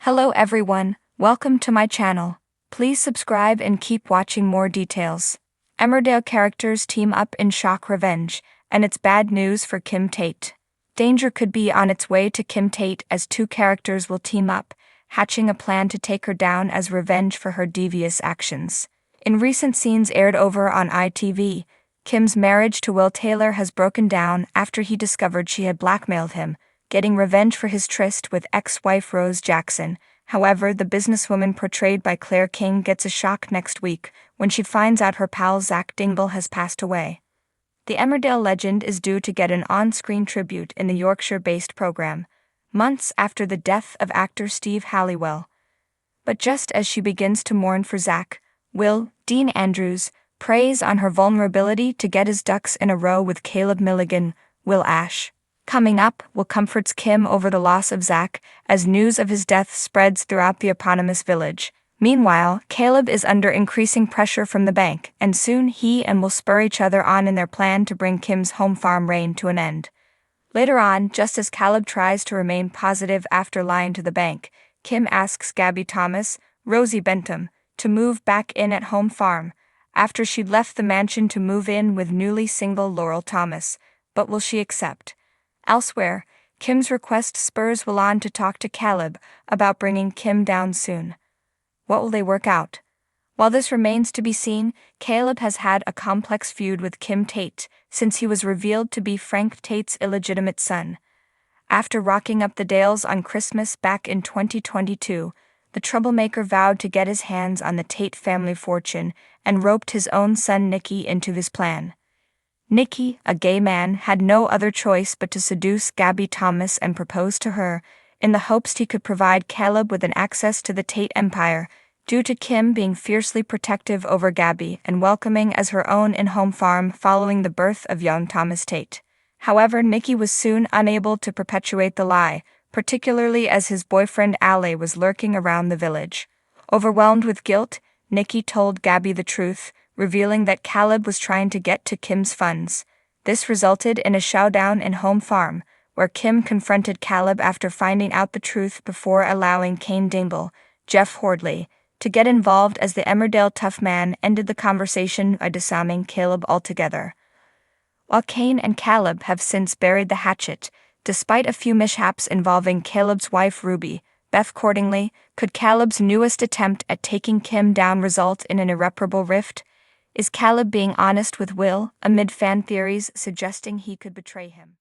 Hello everyone, welcome to my channel. Please subscribe and keep watching more details. Emmerdale characters team up in shock revenge, and it's bad news for Kim Tate. Danger could be on its way to Kim Tate as two characters will team up, hatching a plan to take her down as revenge for her devious actions. In recent scenes aired over on ITV, Kim's marriage to Will Taylor has broken down after he discovered she had blackmailed him, getting revenge for his tryst with ex-wife Rose Jackson. However, the businesswoman portrayed by Claire King gets a shock next week when she finds out her pal Zach Dingle has passed away. The Emmerdale legend is due to get an on-screen tribute in the Yorkshire-based program, months after the death of actor Steve Halliwell. But just as she begins to mourn for Zach, Dean Andrews preys on her vulnerability to get his ducks in a row with Caleb Milligan, Will Ash. Coming up, Will comforts Kim over the loss of Zach as news of his death spreads throughout the eponymous village. Meanwhile, Caleb is under increasing pressure from the bank, and soon he and Will spur each other on in their plan to bring Kim's home farm reign to an end. Later on, just as Caleb tries to remain positive after lying to the bank, Kim asks Gabby Thomas, Rosie Bentham, to move back in at home farm, after she'd left the mansion to move in with newly single Laurel Thomas. But will she accept? Elsewhere, Kim's request spurs Will on to talk to Caleb about bringing Kim down soon. What will they work out? While this remains to be seen, Caleb has had a complex feud with Kim Tate since he was revealed to be Frank Tate's illegitimate son. After rocking up the Dales on Christmas back in 2022, the troublemaker vowed to get his hands on the Tate family fortune and roped his own son Nicky into his plan. Nicky, a gay man, had no other choice but to seduce Gabby Thomas and propose to her, in the hopes he could provide Caleb with an access to the Tate empire, due to Kim being fiercely protective over Gabby and welcoming as her own in-home farm following the birth of young Thomas Tate. However, Nicky was soon unable to perpetuate the lie, particularly as his boyfriend Ale was lurking around the village. Overwhelmed with guilt, Nicky told Gabby the truth, revealing that Caleb was trying to get to Kim's funds. This resulted in a showdown in home farm, where Kim confronted Caleb after finding out the truth before allowing Kane Dingle, Jeff Hordley, to get involved as the Emmerdale tough man ended the conversation by disarming Caleb altogether. While Kane and Caleb have since buried the hatchet, despite a few mishaps involving Caleb's wife Ruby, Beth Cordingley, could Caleb's newest attempt at taking Kim down result in an irreparable rift? Is Caleb being honest with Will, amid fan theories suggesting he could betray him?